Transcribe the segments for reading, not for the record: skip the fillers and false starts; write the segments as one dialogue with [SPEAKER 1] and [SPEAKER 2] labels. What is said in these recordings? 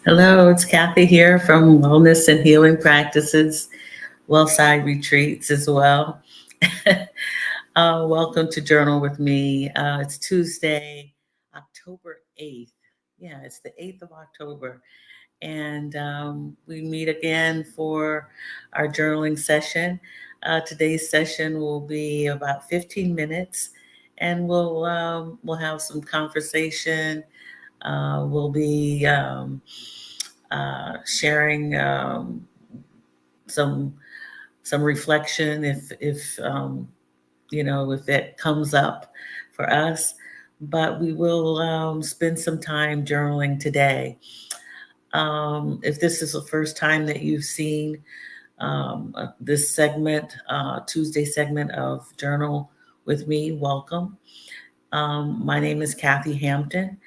[SPEAKER 1] Hello, it's Kathy here from Wellness and Healing Practices, Wellside Retreats as well. Welcome to Journal with Me. It's Tuesday, October 8th. Yeah, it's the 8th of October. And we meet again for our journaling session. Today's session will be about 15 minutes, and we'll have some conversation. We'll be sharing some some reflection if that comes up for us. But we will spend some time journaling today. If this is the first time that you've seen this segment, Tuesday segment of Journal with Me, welcome. My name is Kathy Hampton,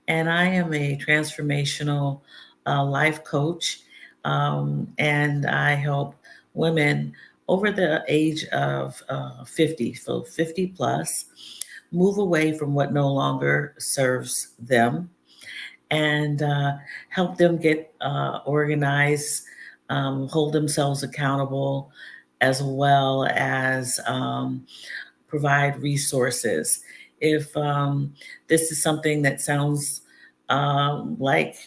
[SPEAKER 1] and I am a transformational life coach, and I help women over the age of 50, so 50 plus, move away from what no longer serves them and help them get organized, hold themselves accountable, as well as provide resources. If this is something that sounds like,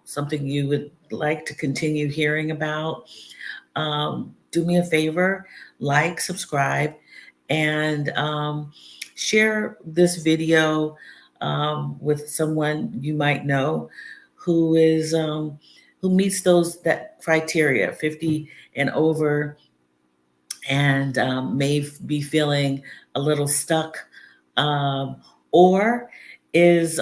[SPEAKER 1] something you would like to continue hearing about, do me a favor, like, subscribe, and share this video with someone you might know who is who meets that criteria, 50 and over, and may be feeling a little stuck, um, or is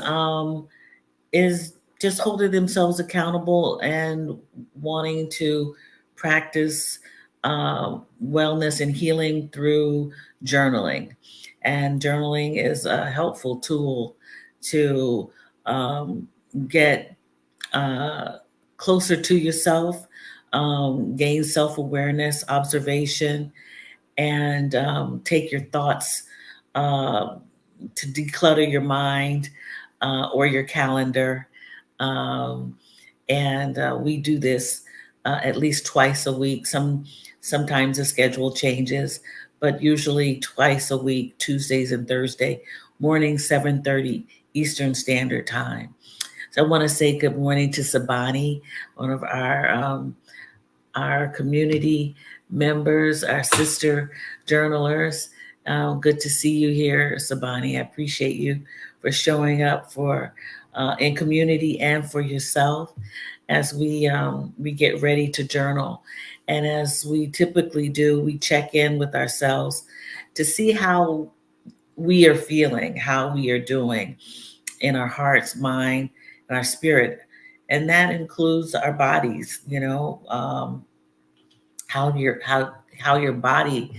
[SPEAKER 1] is just holding themselves accountable and wanting to practice wellness and healing through journaling. And journaling is a helpful tool to um, get uh, closer to yourself, gain self awareness, observation, and take your thoughts uh, to declutter your mind or your calendar. Um, and we do this at least twice a week. Sometimes the schedule changes, but usually twice a week, Tuesdays and Thursday morning, 7:30 Eastern Standard Time. So I want to say good morning to Sabani, one of our community members, our sister journalers. Good to see you here, Sabani. I appreciate you for showing up for in community and for yourself as we get ready to journal. And as we typically do, we check in with ourselves to see how we are feeling, how we are doing in our hearts, mind, and our spirit. And that includes our bodies, how your body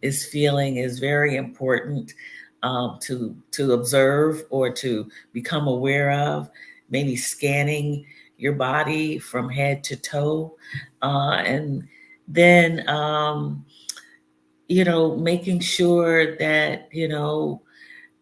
[SPEAKER 1] is feeling is very important to observe or to become aware of. Maybe scanning your body from head to toe, and then making sure that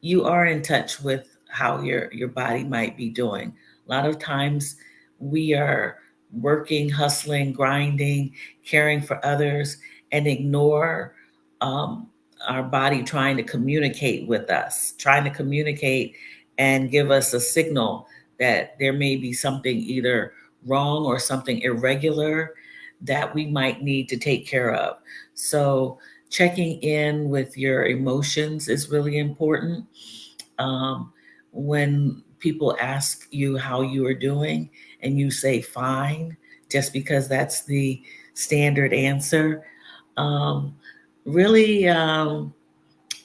[SPEAKER 1] you are in touch with how your body might be doing. A lot of times we are working, hustling, grinding, caring for others, and ignore um, our body trying to communicate with us, trying to communicate and give us a signal that there may be something either wrong or something irregular that we might need to take care of. So checking in with your emotions is really important. Um, when people ask you how you are doing and you say fine, just because that's the standard answer, um, really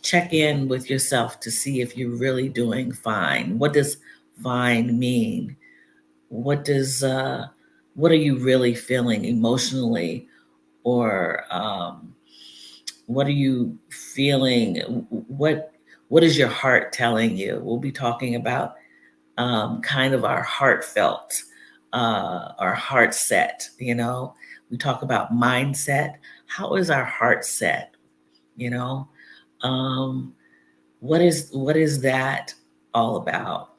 [SPEAKER 1] check in with yourself to see if you're really doing fine. What does fine mean? What does what are you really feeling emotionally, or what are you feeling? What is your heart telling you? We'll be talking about kind of our heartfelt, our heart set. We talk about mindset. How is our heart set? You know, um, what is that all about?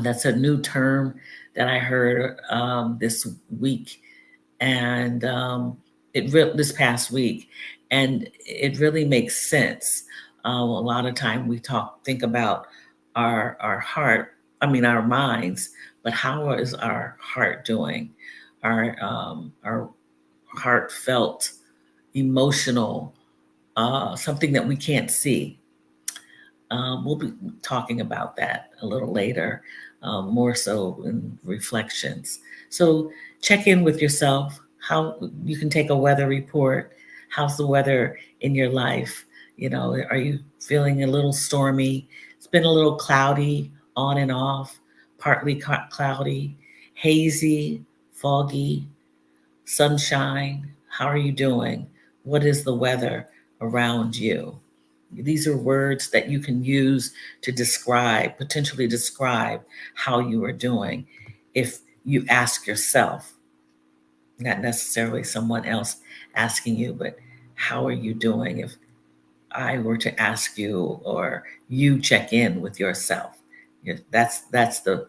[SPEAKER 1] That's a new term that I heard this week, and this past week, and it really makes sense. A lot of time we think about our heart, I mean our minds, but how is our heart doing? Our heartfelt, emotional, something that we can't see. We'll be talking about that a little later, more so in reflections. So check in with yourself. How you can take a weather report. How's the weather in your life? You know, are you feeling a little stormy? It's been a little cloudy on and off, partly cloudy, hazy, foggy, sunshine. How are you doing? What is the weather around you? These are words that you can use to potentially describe how you are doing if you ask yourself, not necessarily someone else asking you, but how are you doing if I were to ask you or you check in with yourself. That's the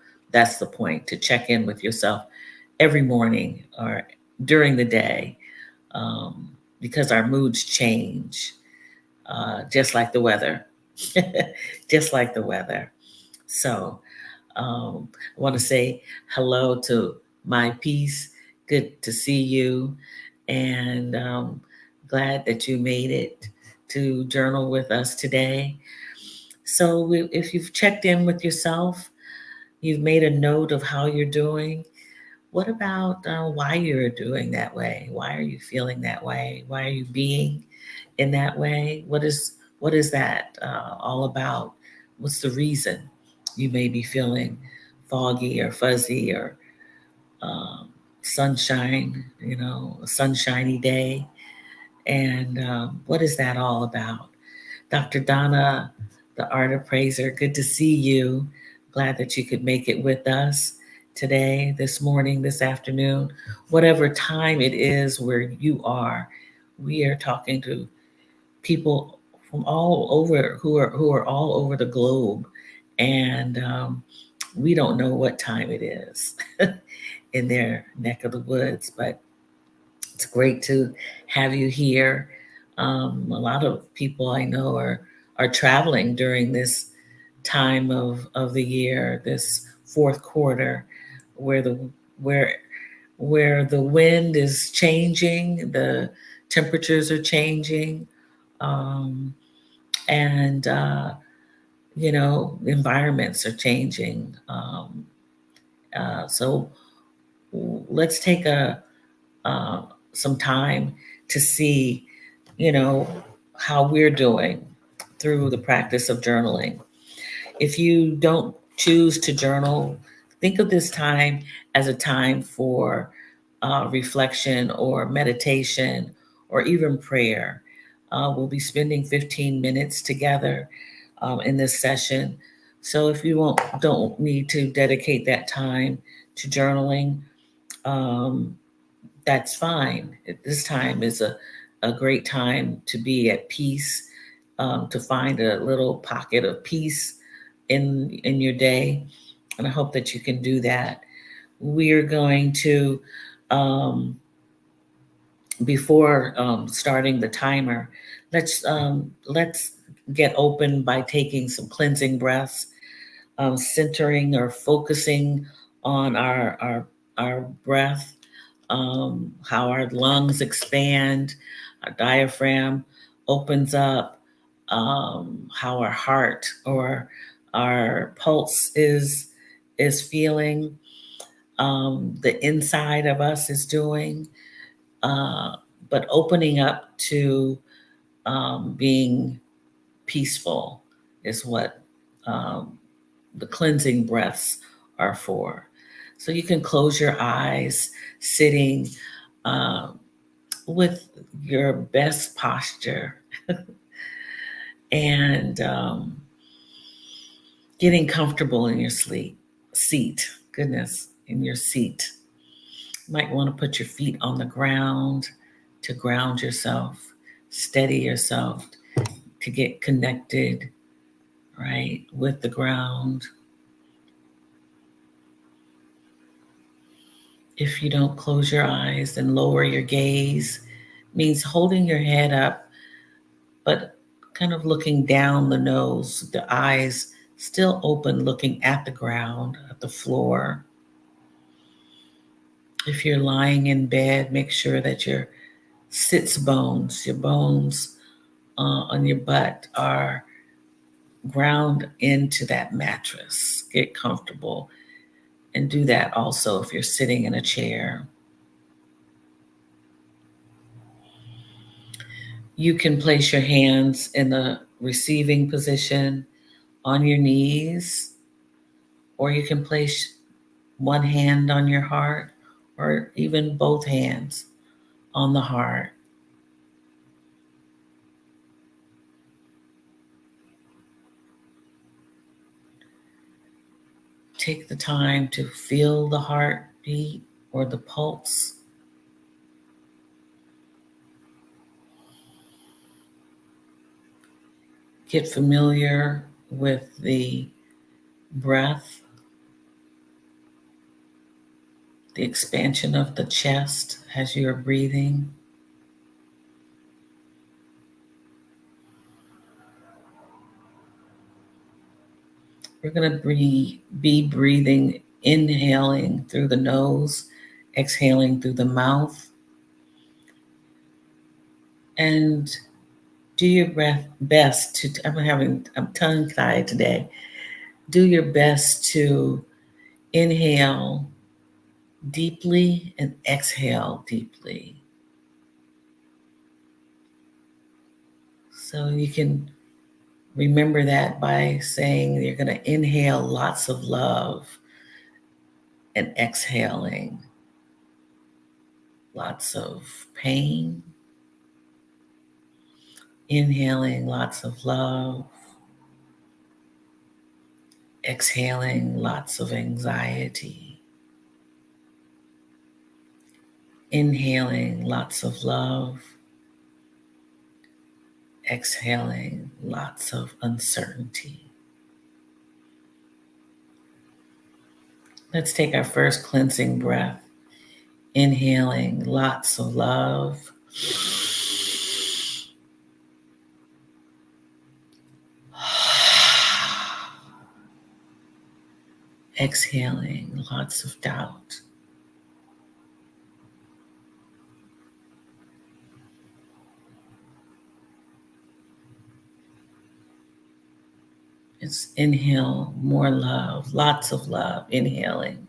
[SPEAKER 1] point, to check in with yourself every morning or during the day, because our moods change, just like the weather, just like the weather. So I want to say hello to my peace. Good to see you, and glad that you made it to journal with us today. So, if you've checked in with yourself, you've made a note of how you're doing. What about why you're doing that way? Why are you feeling that way? Why are you being in that way? What is that all about? What's the reason you may be feeling foggy or fuzzy or um, sunshine? A sunshiny day, and what is that all about? Dr. Donna, the art appraiser, good to see you. Glad that you could make it with us today, this morning, this afternoon, whatever time it is where you are. We are talking to people from all over who are all over the globe, and we don't know what time it is in their neck of the woods, but it's great to have you here. A lot of people I know are traveling during this time of the year, this fourth quarter, where the where where the wind is changing, the temperatures are changing, um, and environments are changing. So let's take some time to see, you know, how we're doing through the practice of journaling. If you don't choose to journal, think of this time as a time for reflection or meditation or even prayer. We'll be spending 15 minutes together in this session. So if you don't need to dedicate that time to journaling, um, that's fine. This time is a great time to be at peace, to find a little pocket of peace in your day. And I hope that you can do that. We're going to, before starting the timer, let's get open by taking some cleansing breaths, centering or focusing on our breath, how our lungs expand, our diaphragm opens up, how our heart or our pulse is feeling, the inside of us is doing, uh, but opening up to being peaceful is what the cleansing breaths are for. So you can close your eyes sitting uh, with your best posture and getting comfortable in your seat. Goodness, in your seat. You might want to put your feet on the ground to ground yourself, steady yourself, to get connected, right, with the ground. If you don't close your eyes and lower your gaze, means holding your head up, but kind of looking down the nose, the eyes still open, looking at the ground, at the floor. If you're lying in bed, make sure that your sits bones, your bones on your butt are ground into that mattress. Get comfortable and do that also if you're sitting in a chair. You can place your hands in the receiving position on your knees, or you can place one hand on your heart, or even both hands on the heart. Take the time to feel the heartbeat or the pulse. Get familiar with the breath, the expansion of the chest as you're breathing. We're going to be breathing, inhaling through the nose, exhaling through the mouth, and do your best to. I'm tongue tied today. Do your best to inhale deeply and exhale deeply. So you can remember that by saying you're going to inhale lots of love and exhaling lots of pain, inhaling lots of love, exhaling lots of anxiety, inhaling lots of love, exhaling lots of uncertainty. Let's take our first cleansing breath, inhaling lots of love. Exhaling lots of doubt. Just inhale more love, lots of love, inhaling.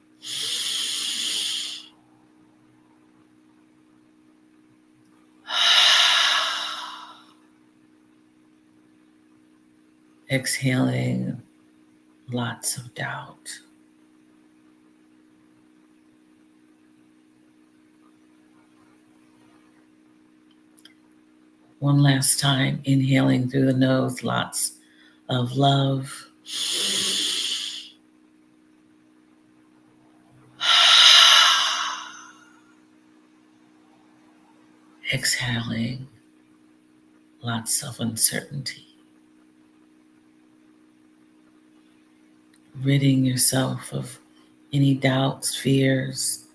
[SPEAKER 1] Exhaling lots of doubt. One last time, inhaling through the nose, lots of love. Exhaling lots of uncertainty. Ridding yourself of any doubts, fears,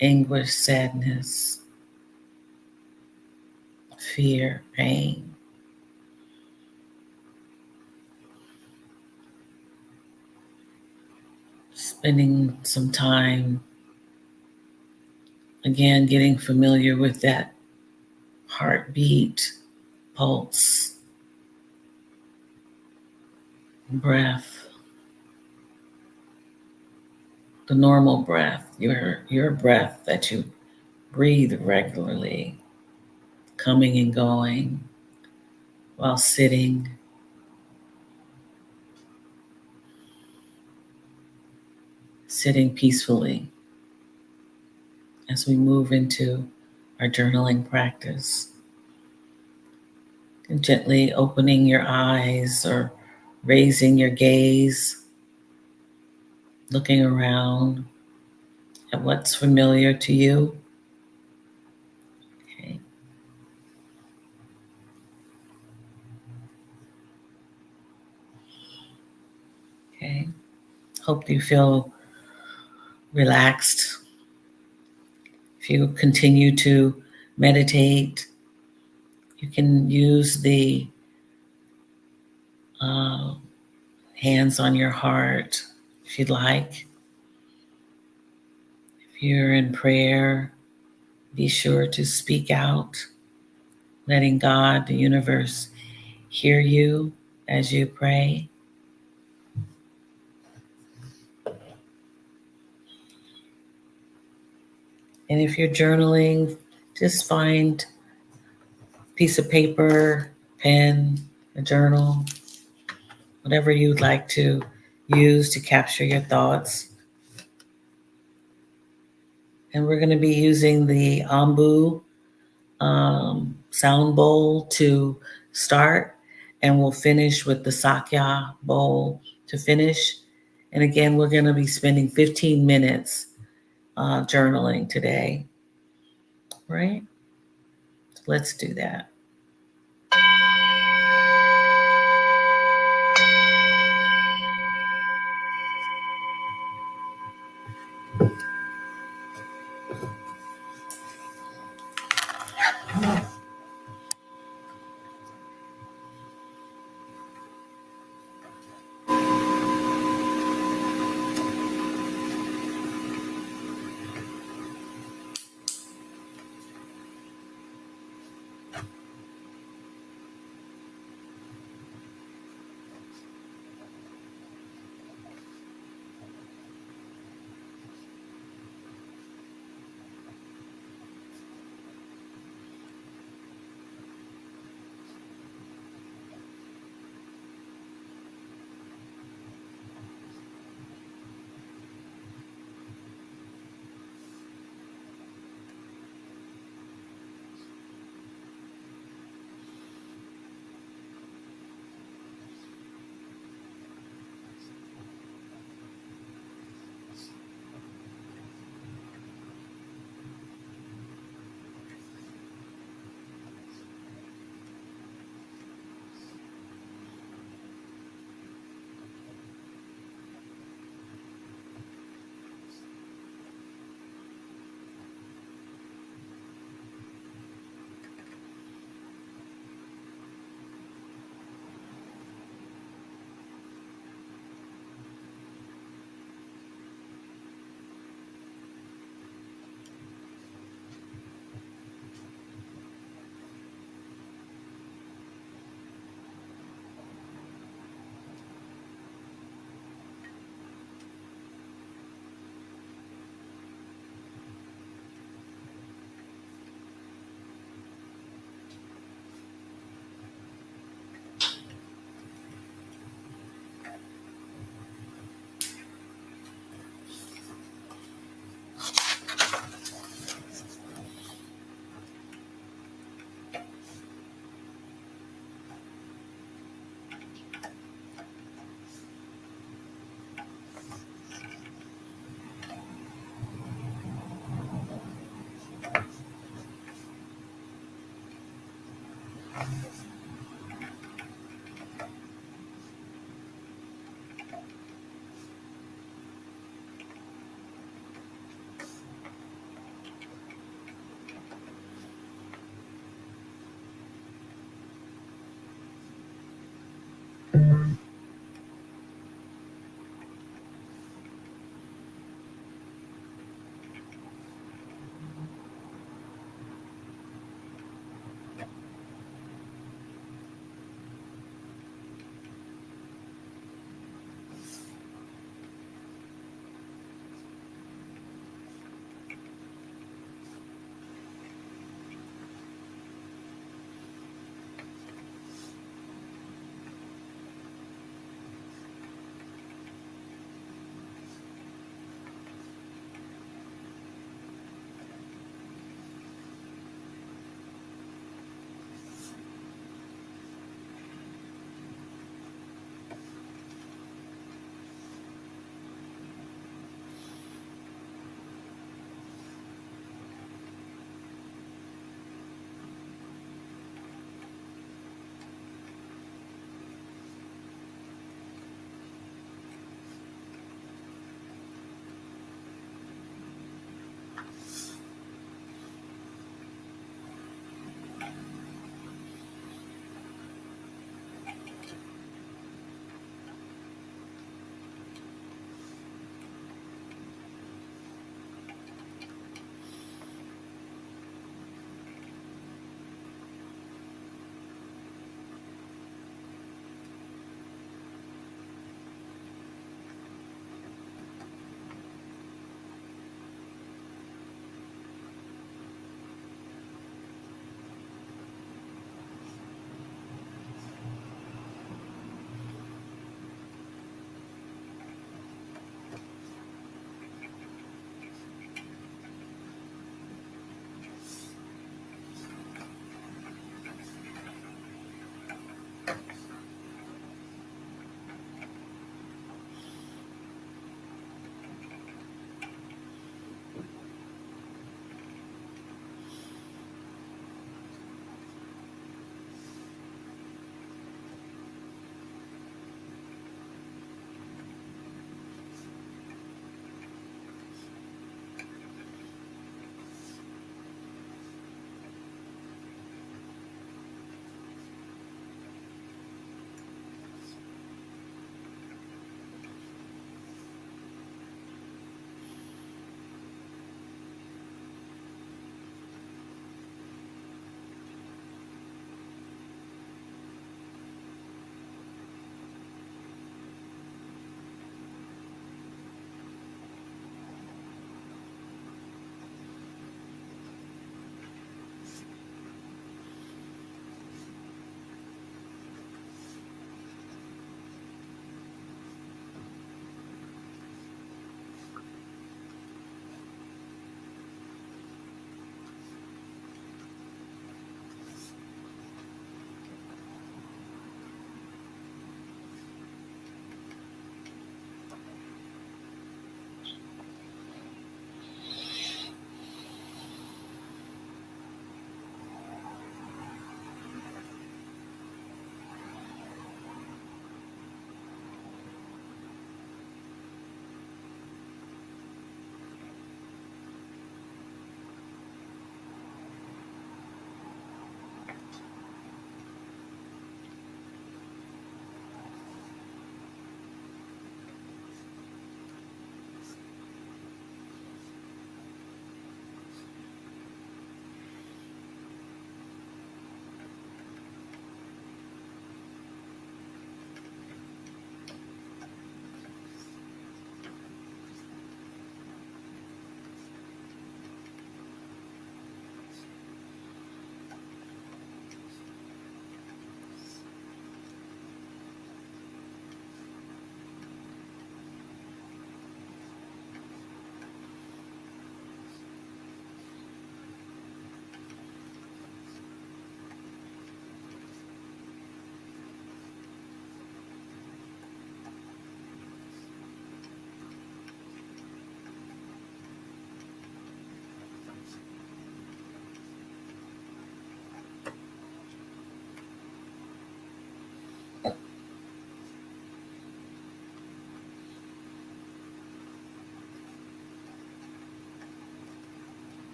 [SPEAKER 1] anguish, sadness, fear, pain. Spending some time, again, getting familiar with that heartbeat, pulse, breath, the normal breath, your breath that you breathe regularly, coming and going while sitting. Sitting peacefully as we move into our journaling practice. And gently opening your eyes or raising your gaze, looking around at what's familiar to you. Okay. Okay. Hope you feel relaxed If you continue to meditate, you can use the hands on your heart if you'd like. If you're in prayer, be sure to speak out, letting God, the universe, hear you as you pray. And if you're journaling, just find a piece of paper, pen, a journal, whatever you'd like to use to capture your thoughts. And we're going to be using the Ambu sound bowl to start, and we'll finish with the Sakya bowl to finish. And again, we're going to be spending 15 minutes journaling today, right? So let's do that.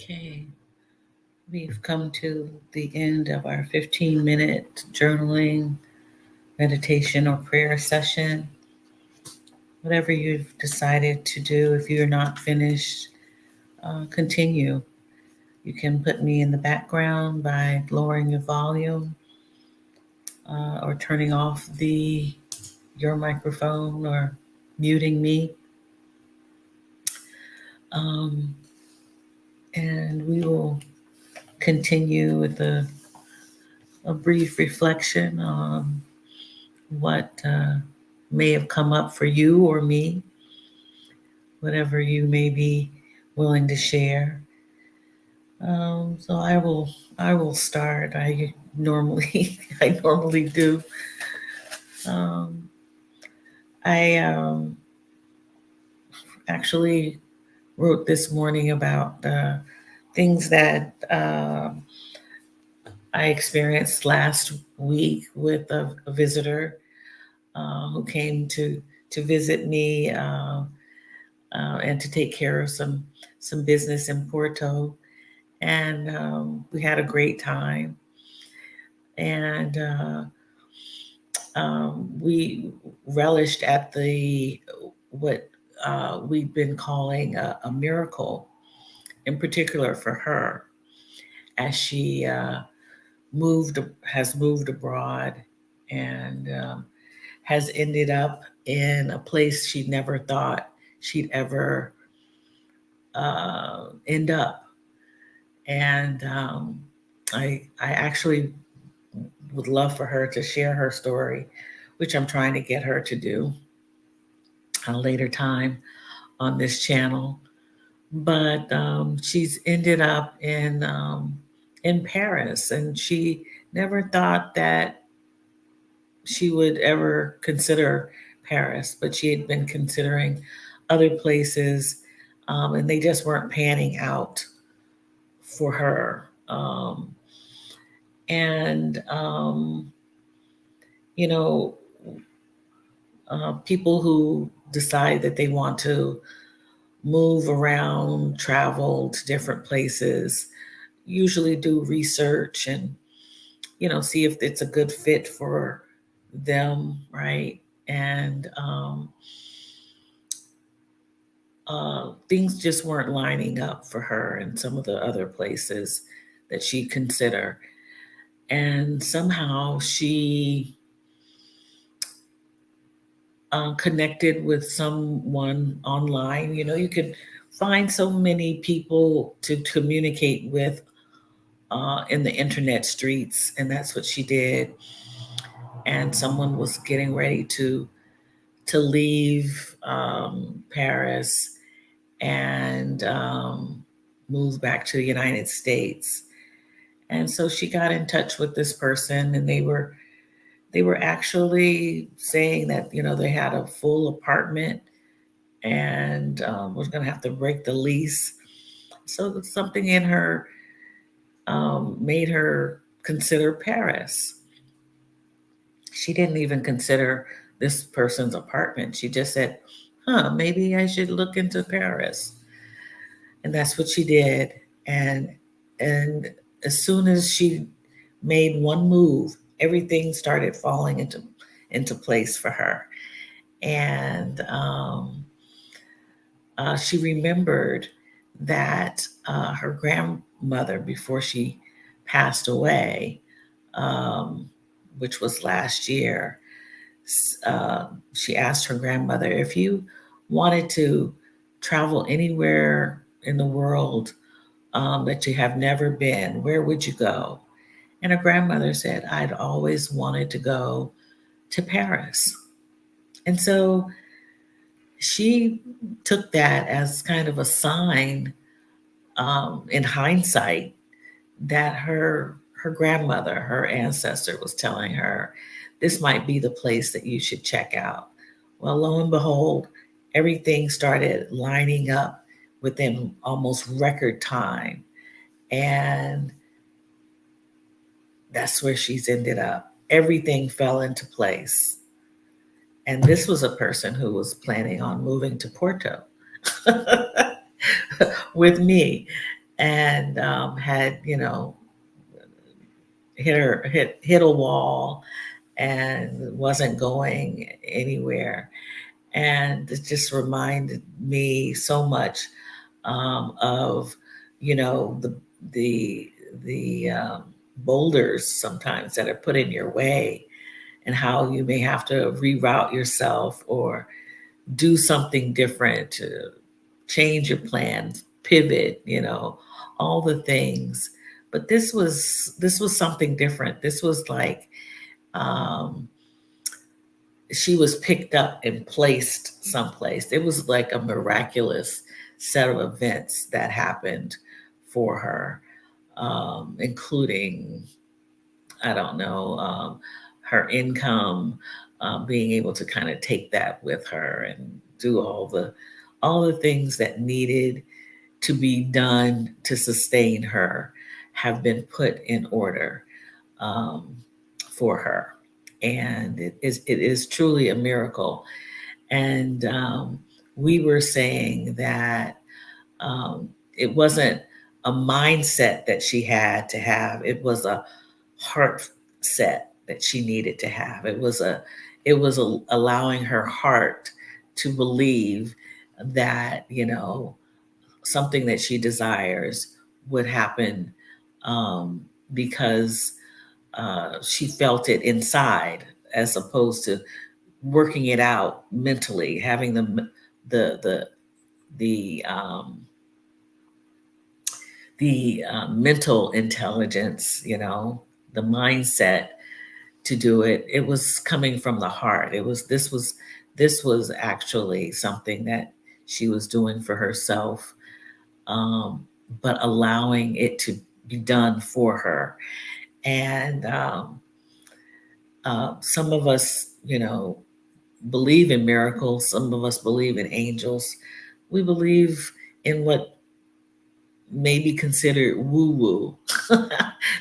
[SPEAKER 1] Okay, we've come to the end of our 15-minute journaling, meditation, or prayer session. Whatever you've decided to do, if you're not finished, continue. You can put me in the background by lowering your volume or turning off your microphone or muting me. Um, and we will continue with a brief reflection on what may have come up for you or me, whatever you may be willing to share. So I will start. I normally I normally do. Um, I actually wrote this morning about things that I experienced last week with a visitor who came to visit me and to take care of some business in Porto, and we had a great time. And we relished at the what we've been calling a miracle, in particular for her, as she has moved abroad and has ended up in a place she never thought she'd ever end up. And I actually would love for her to share her story, which I'm trying to get her to do a later time on this channel. But she's ended up in Paris, and she never thought that she would ever consider Paris, but she had been considering other places, and they just weren't panning out for her. And you know, people who decide that they want to move around, travel to different places, usually do research and see if it's a good fit for them, right? And things just weren't lining up for her in some of the other places that she considered. And somehow she connected with someone online. You know, you could find so many people to communicate with in the internet streets, and that's what she did. And someone was getting ready to leave Paris and move back to the United States. And so she got in touch with this person, and they were actually saying that they had a full apartment and was going to have to break the lease. So something in her made her consider Paris. She didn't even consider this person's apartment. She just said, "Huh, maybe I should look into Paris." And that's what she did. And as soon as she made one move, everything started falling into place for her. And she remembered that her grandmother, before she passed away, um, which was last year, she asked her grandmother, if you wanted to travel anywhere in the world that you have never been, where would you go? And her grandmother said, I'd always wanted to go to Paris. And so she took that as kind of a sign, in hindsight, that her grandmother, her ancestor, was telling her this might be the place that you should check out. Well, lo and behold, everything started lining up within almost record time, and that's where she's ended up. Everything fell into place. And this was a person who was planning on moving to Porto with me, and had hit a wall and wasn't going anywhere. And it just reminded me so much of the the the boulders sometimes that are put in your way, and how you may have to reroute yourself or do something different to change your plans, pivot, all the things. But this was something different. This was like, um, she was picked up and placed someplace. It was like a miraculous set of events that happened for her, including, I don't know, her income, being able to kind of take that with her and do all the things that needed to be done to sustain her have been put in order, um, for her. And it is truly a miracle. And we were saying that it wasn't a mindset that she had to have, it was a heart set that she needed to have. It was allowing her heart to believe that something that she desires would happen, um, because she felt it inside, as opposed to working it out mentally, having the mental intelligence, the mindset to do it. It was coming from the heart. This was actually something that she was doing for herself, um, but allowing it to be done for her. And some of us, believe in miracles. Some of us believe in angels. We believe in what may be considered woo woo.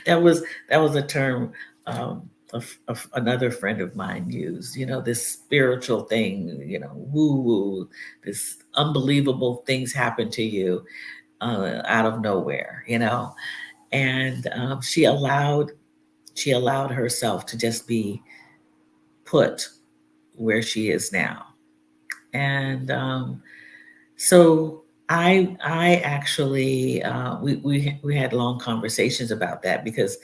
[SPEAKER 1] that was a term, um, another friend of mine used. This spiritual thing. Woo woo. This unbelievable things happen to you out of nowhere. And she allowed herself to just be put where she is now. And So I actually we had long conversations about that because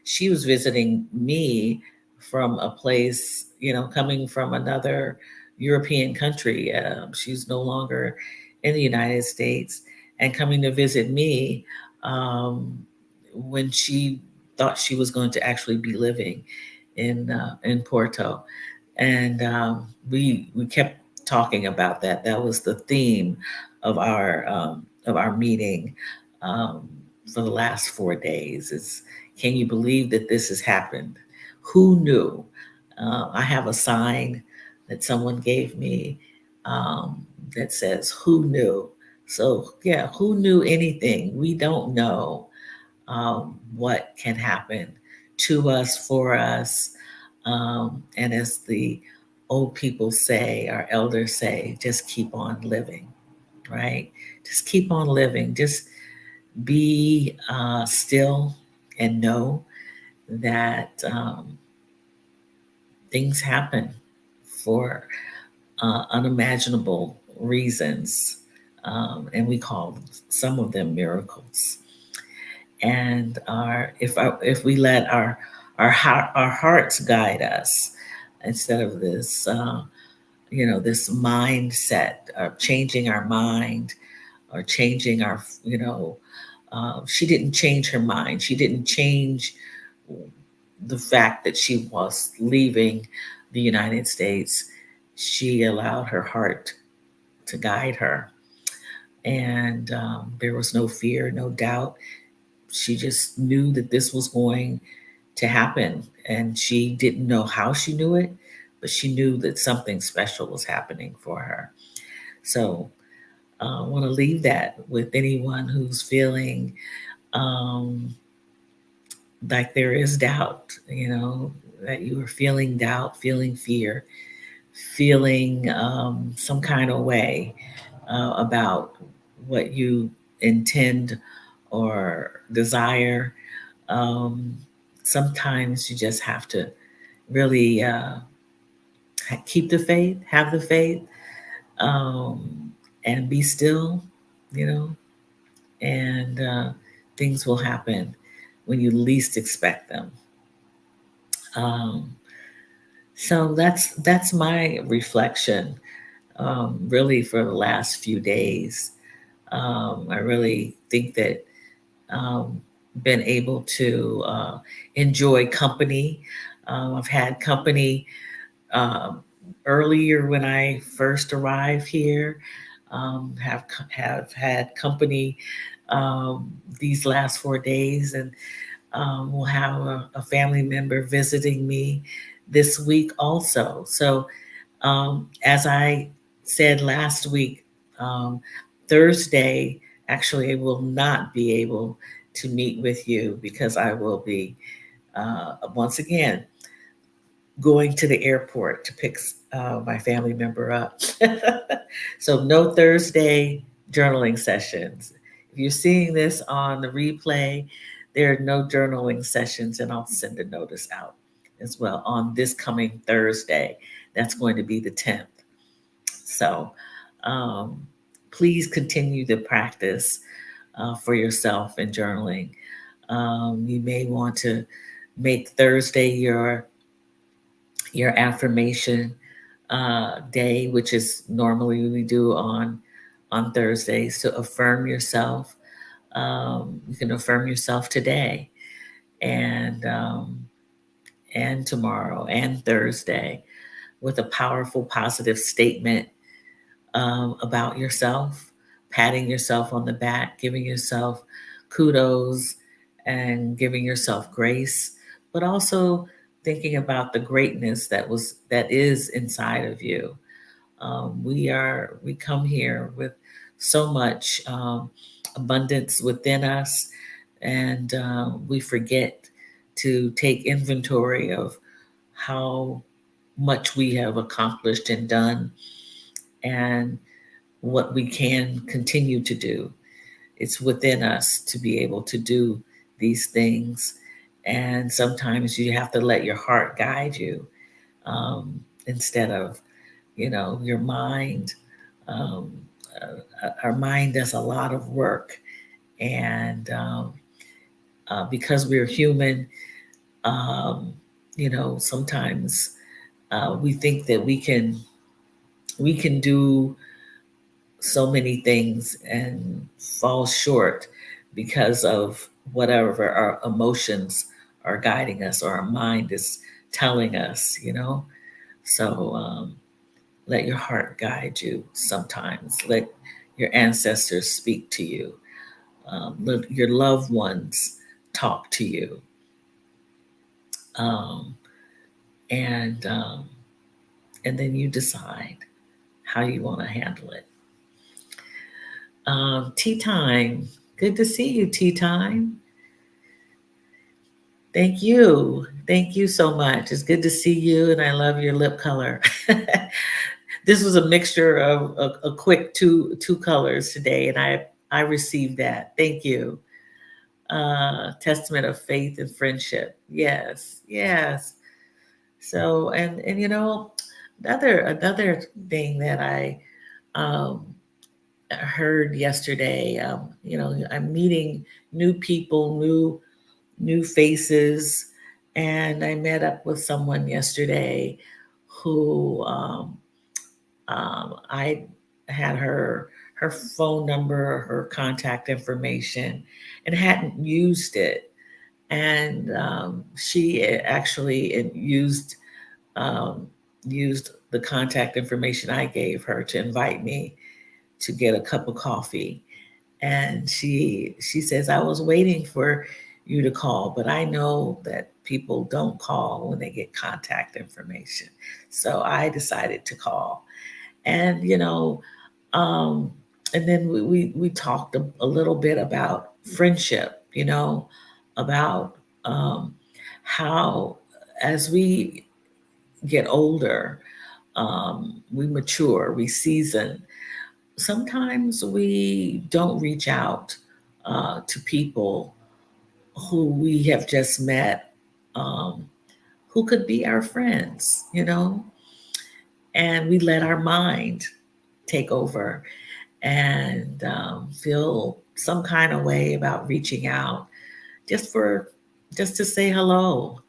[SPEAKER 1] she was visiting me from a place, coming from another European country. She's no longer in the United States and coming to visit me um, when she thought she was going to actually be living in Porto, and we kept talking about that. That was the theme of our meeting um, for the last 4 days. Is can you believe that this has happened? Who knew? I have a sign that someone gave me that says "Who knew?" So yeah, who knew anything? We don't know what can happen to us, for us. And as the old people say, our elders say, just keep on living, right? Just keep on living. Just be still and know that things happen for unimaginable reasons. And we call some of them miracles. And if we let our hearts guide us instead of this this mindset of changing our mind or changing our she didn't change her mind. She didn't change the fact that she was leaving the United States. She allowed her heart to guide her, and there was no fear, no doubt. She just knew that this was going to happen, and she didn't know how she knew it, but she knew that something special was happening for her. So I want to leave that with anyone who's feeling um, like there is doubt, that you are feeling doubt, feeling fear, feeling some kind of way about what you intend or desire. um, Sometimes you just have to really keep the faith, have the faith, um, and be still, you know, and things will happen when you least expect them. Um, so that's my reflection, really, for the last few days. I really think that been able to enjoy company. I've had company um, earlier when I first arrived here. Have had company these last 4 days, and we'll have a family member visiting me this week also. So as I said last week, um, Thursday, actually, I will not be able to meet with you because I will be, once again, going to the airport to pick my family member up. So, no Thursday journaling sessions. If you're seeing this on the replay, there are no journaling sessions, and I'll send a notice out as well on this coming Thursday. That's going to be the 10th. So um, please continue to practice for yourself in journaling. You may want to make Thursday your affirmation day, which is normally we do on Thursdays, to affirm yourself. You can affirm yourself today and tomorrow and Thursday with a powerful, positive statement about yourself, patting yourself on the back, giving yourself kudos, and giving yourself grace, but also thinking about the greatness that is inside of you. We come here with so much abundance within us, and we forget to take inventory of how much we have accomplished and done, and what we can continue to do. It's within us to be able to do these things. And sometimes you have to let your heart guide you, instead of, your mind, um, our mind does a lot of work, and because we're human, um, sometimes we think that we can do so many things and fall short because of whatever our emotions are guiding us or our mind is telling us. So let your heart guide you sometimes. Let your ancestors speak to you. Let your loved ones talk to you. Um, and and then you decide how you want to handle it. Tea time. Good to see you, tea time. Thank you. Thank you so much. It's good to see you, and I love your lip color. This was a mixture of a quick two colors today, and I received that. Thank you. Testament of faith and friendship. Yes, yes. So and another thing that I um, heard yesterday. I'm meeting new people, new faces, and I met up with someone yesterday who I had her phone number, her contact information, and hadn't used it. And she actually um, used the contact information I gave her to invite me to get a cup of coffee. And she says, I was waiting for you to call, but I know that people don't call when they get contact information. So I decided to call. And um, and then we talked a little bit about friendship, about how as we get older, we mature, we season. Sometimes we don't reach out to people who we have just met, um, who could be our friends, and we let our mind take over and feel some kind of way about reaching out just to say hello.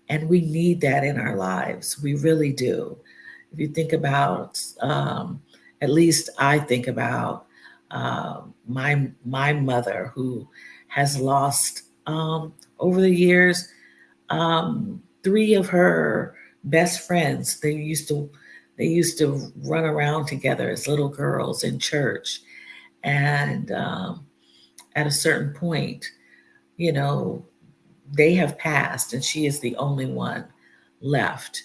[SPEAKER 1] And we need that in our lives. We really do. If you think about, at least I think about my mother, who has lost over the years three of her best friends. They used to run around together as little girls in church, and at a certain point, you know, they have passed, and she is the only one left,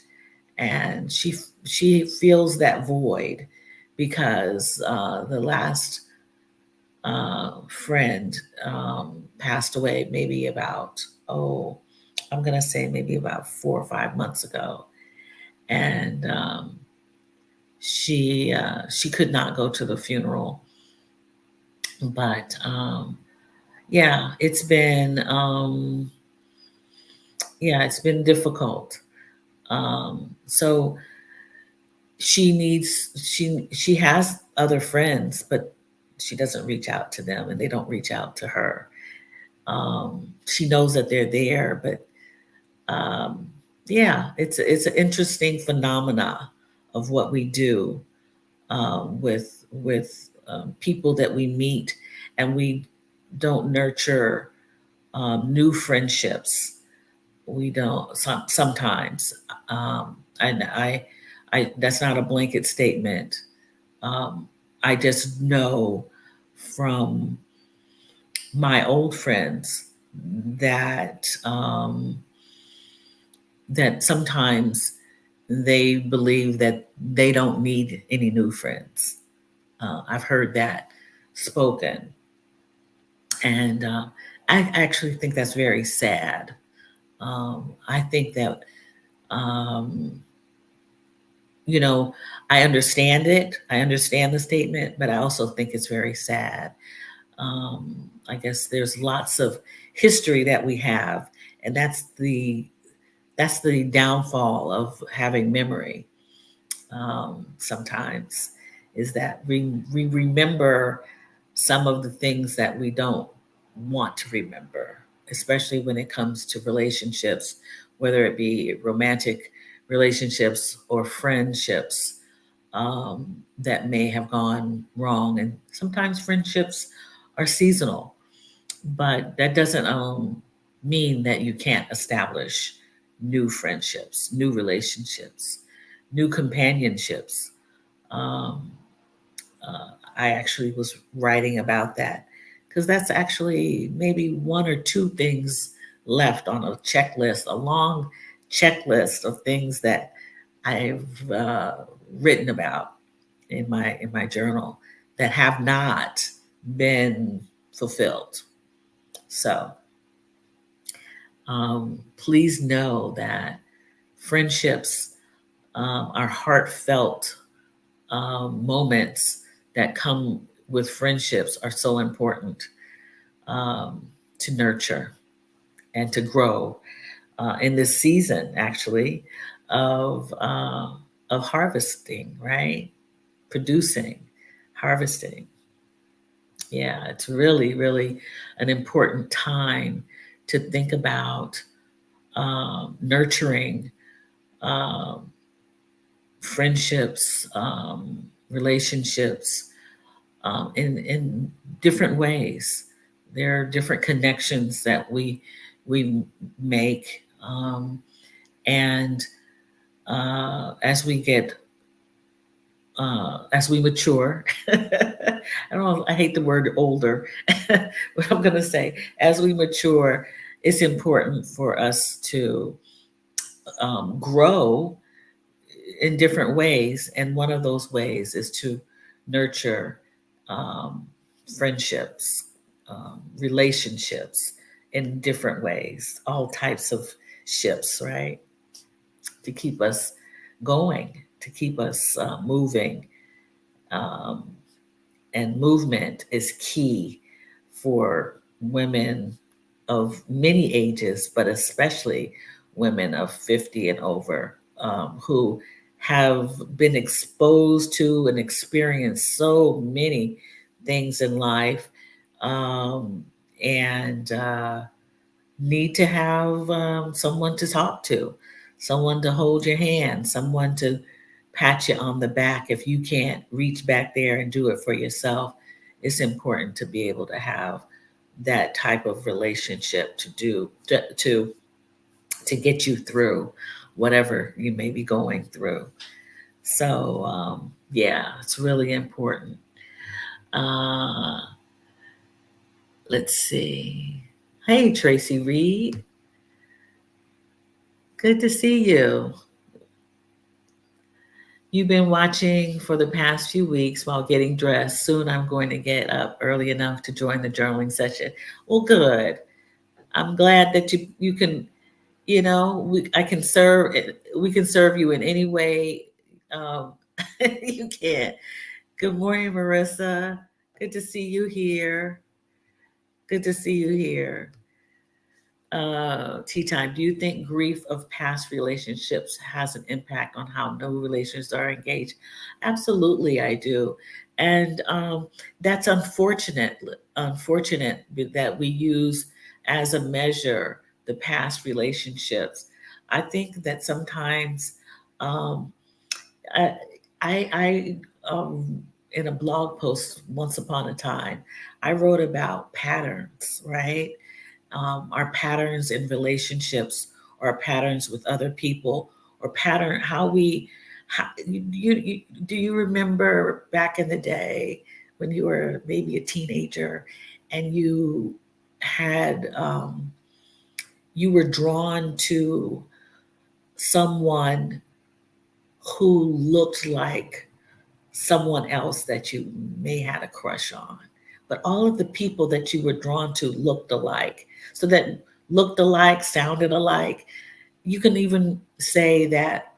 [SPEAKER 1] and she feels that void because the last friend passed away maybe about, I'm gonna say maybe about 4 or 5 months ago, and she could not go to the funeral, but yeah, it's been difficult. So she has other friends, but she doesn't reach out to them, and they don't reach out to her. She knows that they're there, but um, yeah, it's an interesting phenomena of what we do with people that we meet, and we don't nurture new friendships. We don't sometimes. And I that's not a blanket statement. Um, I just know from my old friends that sometimes they believe that they don't need any new friends. I've heard that spoken, and I actually think that's very sad. I think that um, you know, I understand it. I understand the statement, but I also think it's very sad. I guess there's lots of history that we have, and that's the downfall of having memory sometimes. is that we remember some of the things that we don't want to remember, especially when it comes to relationships, whether it be romantic relationships or friendships that may have gone wrong. And sometimes friendships are seasonal, but that doesn't mean that you can't establish new friendships, new relationships, new companionships. Um, I actually was writing about that because that's actually maybe one or two things left on a checklist, a long checklist of things that I've written about in my journal that have not been fulfilled. So please know that friendships are heartfelt moments that come with friendships are so important um, to nurture and to grow in this season, actually, of harvesting, right? Producing, harvesting. Yeah, it's really, really an important time to think about nurturing um, friendships, relationships in different ways. There are different connections that we make, and as we get as we mature. I don't know, I hate the word older, but I'm going to say as we mature, it's important for us to grow in different ways. And one of those ways is to nurture um, friendships, relationships in different ways, all types of ships, right? To keep us going, to keep us moving. Um, and movement is key for women of many ages, but especially women of 50 and over who have been exposed to and experienced so many things in life um, and need to have someone to talk to, someone to hold your hand, someone to pat you on the back if you can't reach back there and do it for yourself. It's important to be able to have that type of relationship to get you through whatever you may be going through. So yeah, it's really important. Uh, let's see. Hey, Tracy Reed. Good to see you. You've been watching for the past few weeks while getting dressed. Soon I'm going to get up early enough to join the journaling session. Well, good. I'm glad that you can, I can serve, we can serve you in any way um, you can. Good morning, Marissa. Good to see you here. Good to see you here. Tea time. Do you think grief of past relationships has an impact on how new relations are engaged? Absolutely, I do, and that's unfortunate. Unfortunate that we use as a measure the past relationships. I think that sometimes um, I, I in a blog post once upon a time, I wrote about patterns, right? Our patterns in relationships or patterns with other people or pattern how we do you remember back in the day when you were maybe a teenager and had you were drawn to someone who looked like someone else that you may had a crush on, but all of the people that you were drawn to looked alike. So that looked alike, sounded alike. You can even say that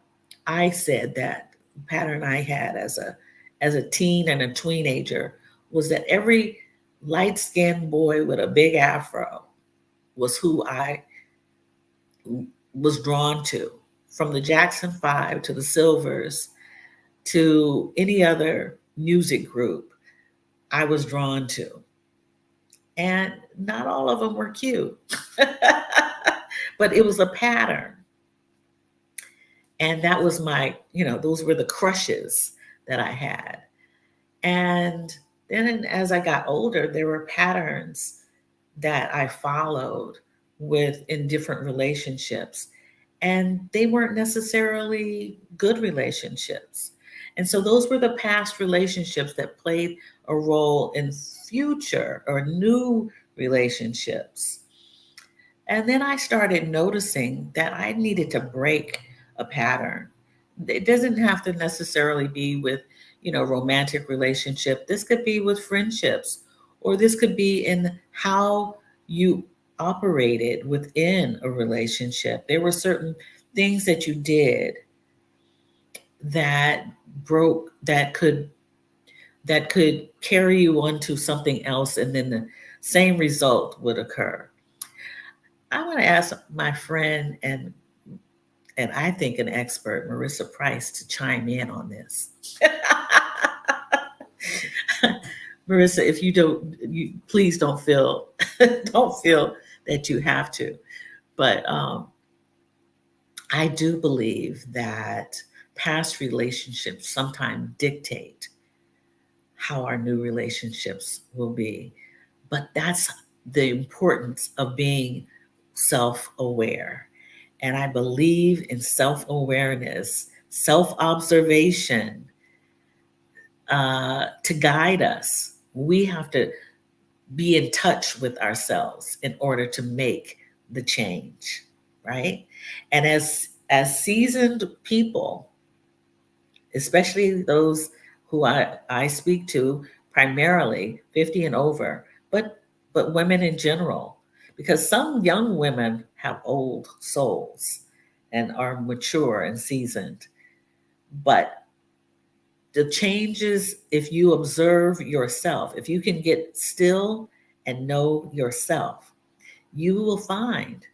[SPEAKER 1] I said that pattern I had as a teen and a teenager was that every light-skinned boy with a big afro was who I was drawn to, from the Jackson 5 to the Silvers to any other. music group I was drawn to. And not all of them were cute, but it was a pattern. And that was those were the crushes that I had. And then as I got older, there were patterns that I followed with in different relationships. And they weren't necessarily good relationships. And so those were the past relationships that played a role in future or new relationships. And then I started noticing that I needed to break a pattern. It doesn't have to necessarily be with, romantic relationship. This could be with friendships, or this could be in how you operated within a relationship. There were certain things that you did that broke that could carry you onto something else, and then the same result would occur. I want to ask my friend and I think an expert, Marissa Price, to chime in on this. Marissa, if you don't, you please don't feel don't feel that you have to. But I do believe that past relationships sometimes dictate how our new relationships will be. But that's the importance of being self aware. And I believe in self awareness, self observation to guide us. We have to be in touch with ourselves in order to make the change, right? And as seasoned people, especially those who I speak to, primarily 50 and over, but women in general, because some young women have old souls and are mature and seasoned. But the changes, if you observe yourself, if you can get still and know yourself, you will find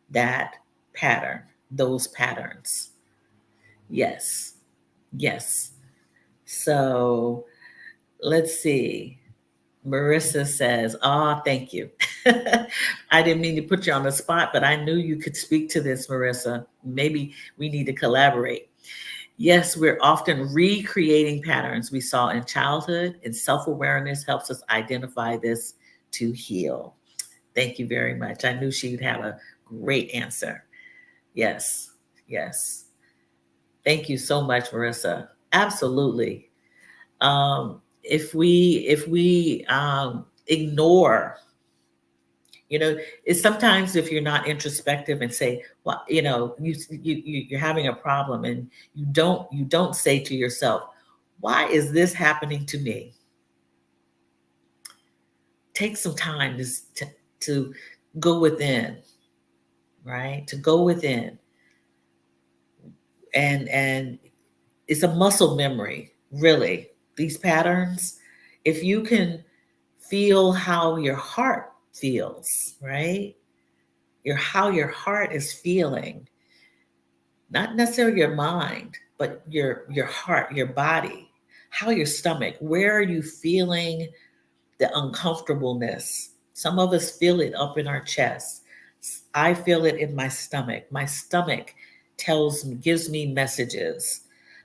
[SPEAKER 1] that pattern, those patterns. Yes, yes. So let's see. Marissa says, "Ah, thank you." I didn't mean to put you on the spot, but I knew you could speak to this, Marissa. Maybe we need to collaborate. Yes, we're often recreating patterns we saw in childhood, and self awareness helps us identify this to heal. Thank you very much. I knew she'd have a great answer. Yes, yes. Thank you so much, Marissa. Absolutely. If we ignore, it's sometimes if you're not introspective and say, well, you're having a problem, and you don't say to yourself, why is this happening to me? Take some time to go within, right? To go within, and it's a muscle memory, really. These patterns, if you can feel how your heart feels, right? How your heart is feeling, not necessarily your mind, but your heart, your body, how your stomach, where are you feeling the uncomfortableness? Some of us feel it up in our chest. I feel it in my stomach. My stomach gives me messages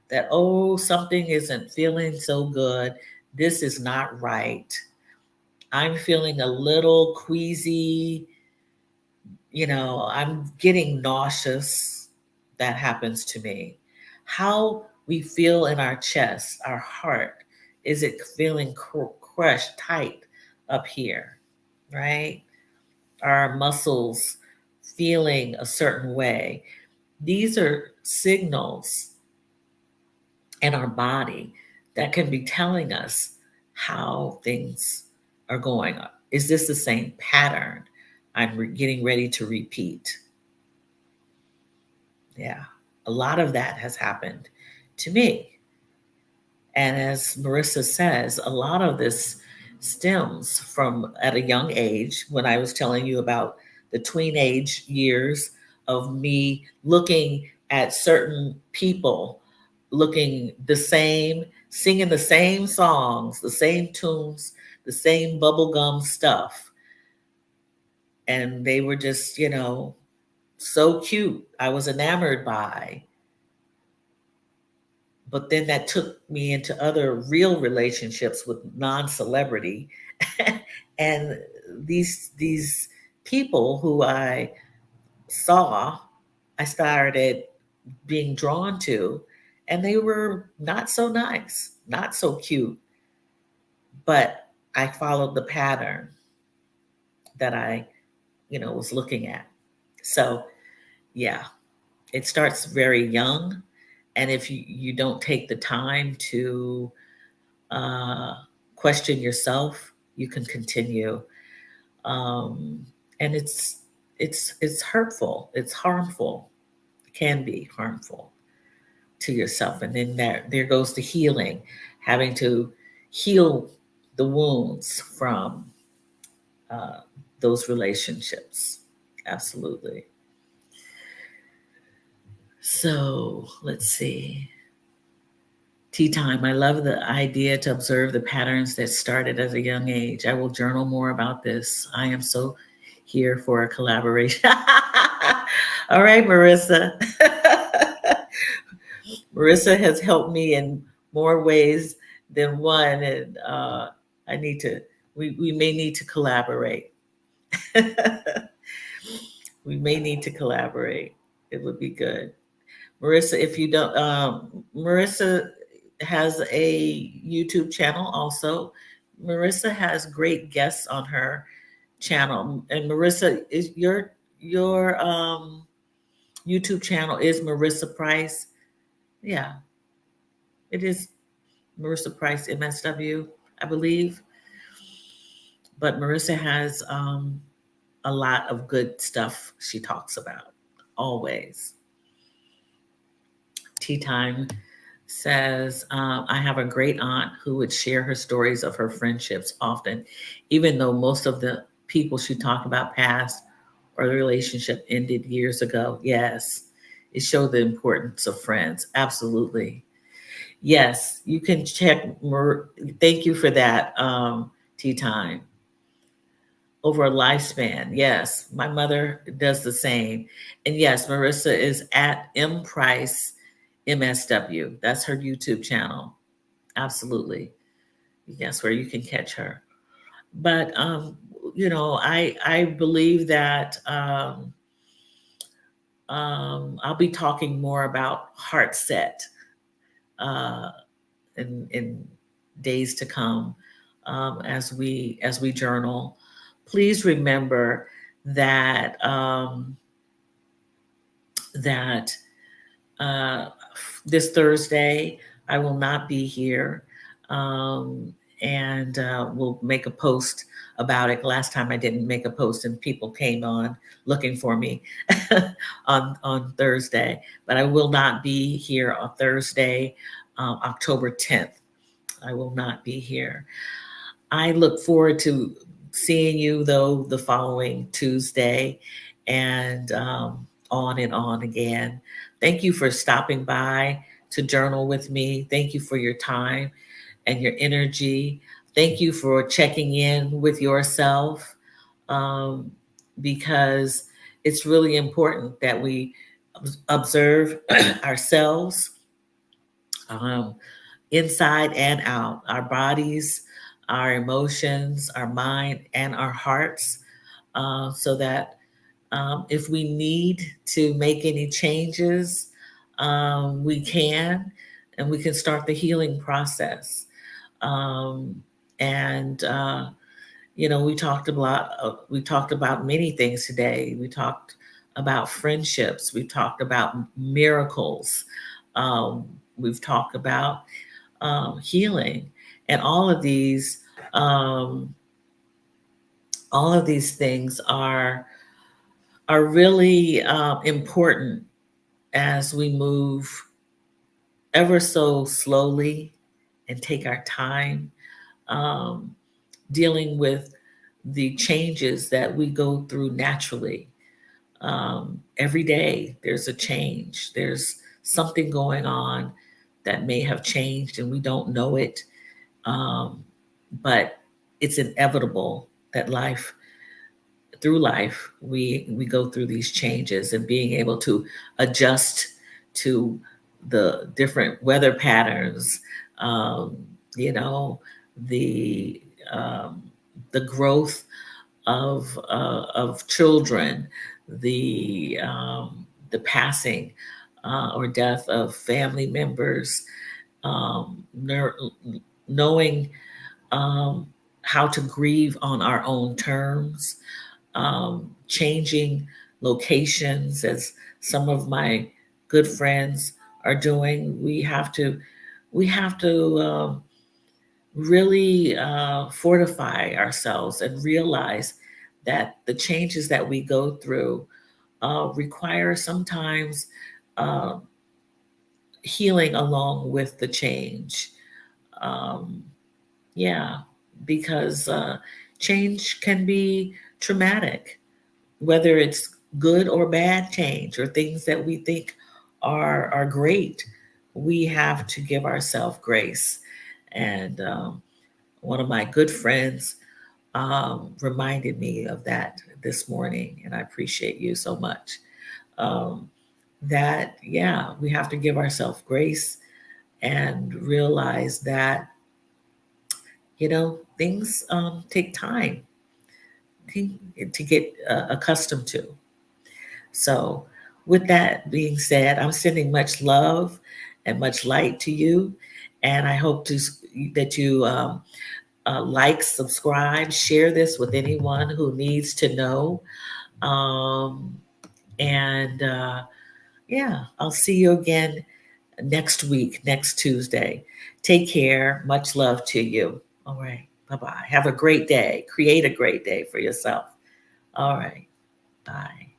[SPEAKER 1] that, oh, something isn't feeling so good. This is not right. I'm feeling a little queasy. I'm getting nauseous. That happens to me. How we feel in our chest, our heart, is it feeling crushed tight up here, right? Our muscles feeling a certain way. These are signals in our body that can be telling us how things are going. Is this the same pattern I'm getting ready to repeat? Yeah, a lot of that has happened to me. And as Marissa says, a lot of this stems from at a young age, when I was telling you about the tween age years of me looking at certain people looking the same, singing the same songs, the same tunes, the same bubblegum stuff. And they were just, so cute. I was enamored by. But then that took me into other real relationships with non-celebrity. And these people who I saw, I started being drawn to, and they were not so nice, not so cute, but I followed the pattern that I, was looking at. So, yeah, it starts very young. And if you don't take the time to uh, question yourself, you can continue. Um, and it's hurtful. It's harmful. It can be harmful to yourself. And then there goes the healing, having to heal the wounds from uh, those relationships. Absolutely. So let's see. Tea time. I love the idea to observe the patterns that started at a young age. I will journal more about this. I am so here for a collaboration. All right, Marissa. Marissa has helped me in more ways than one, and I need to. We may need to collaborate. We may need to collaborate. It would be good. Marissa, if you don't, Marissa has a YouTube channel also. Marissa has great guests on her channel. And Marissa, is your YouTube channel is Marissa Price? Yeah, it is Marissa Price MSW, I believe. But Marissa has a lot of good stuff she talks about always. Tea Time says, I have a great aunt who would share her stories of her friendships often, even though most of the people she talked about passed or the relationship ended years ago. Yes, it showed the importance of friends. Absolutely. Yes, you can check. Thank you for that, Tea Time. Over a lifespan. Yes, my mother does the same. And yes, Marissa is at M Price MSW. That's her YouTube channel. Absolutely. Yes, where you can catch her. But I believe that I'll be talking more about heart set uh, in days to come as we journal. Please remember that that uh, this Thursday I will not be here, and we'll make a post about it. Last time I didn't make a post, and people came on looking for me on Thursday, but I will not be here on Thursday, October 10th. I will not be here. I look forward to seeing you, though, the following Tuesday, and on and on again. Thank you for stopping by to journal with me. Thank you for your time and your energy. Thank you for checking in with yourself, um, because it's really important that we observe ourselves, um, inside and out, our bodies, our emotions, our mind, and our hearts, so that if we need to make any changes, we can, and we can start the healing process. Um, and we talked about many things today. We talked about friendships. We talked about miracles. Um, we've talked about healing, and um, all of these things are really important as we move ever so slowly and take our time, um, dealing with the changes that we go through naturally. Every day there's a change, there's something going on that may have changed and we don't know it. But it's inevitable that through life, we go through these changes, and being able to adjust to the different weather patterns, um, you know, the um, the growth of children, the passing or death of family members, knowing um, how to grieve on our own terms, changing locations as some of my good friends are doing. We have to really fortify ourselves and realize that the changes that we go through require sometimes uh, healing along with the change. Um, yeah, because change can be traumatic, whether it's good or bad change or things that we think are great. We have to give ourselves grace. And one of my good friends reminded me of that this morning, and I appreciate you so much. Um, that, yeah, we have to give ourselves grace and realize that, things take time to get accustomed to. So, with that being said, I'm sending much love and much light to you, and I hope that you like, subscribe, share this with anyone who needs to know. Um, and yeah, I'll see you again next week, next Tuesday. Take care. Much love to you. All right. Bye bye. Have a great day. Create a great day for yourself. All right. Bye.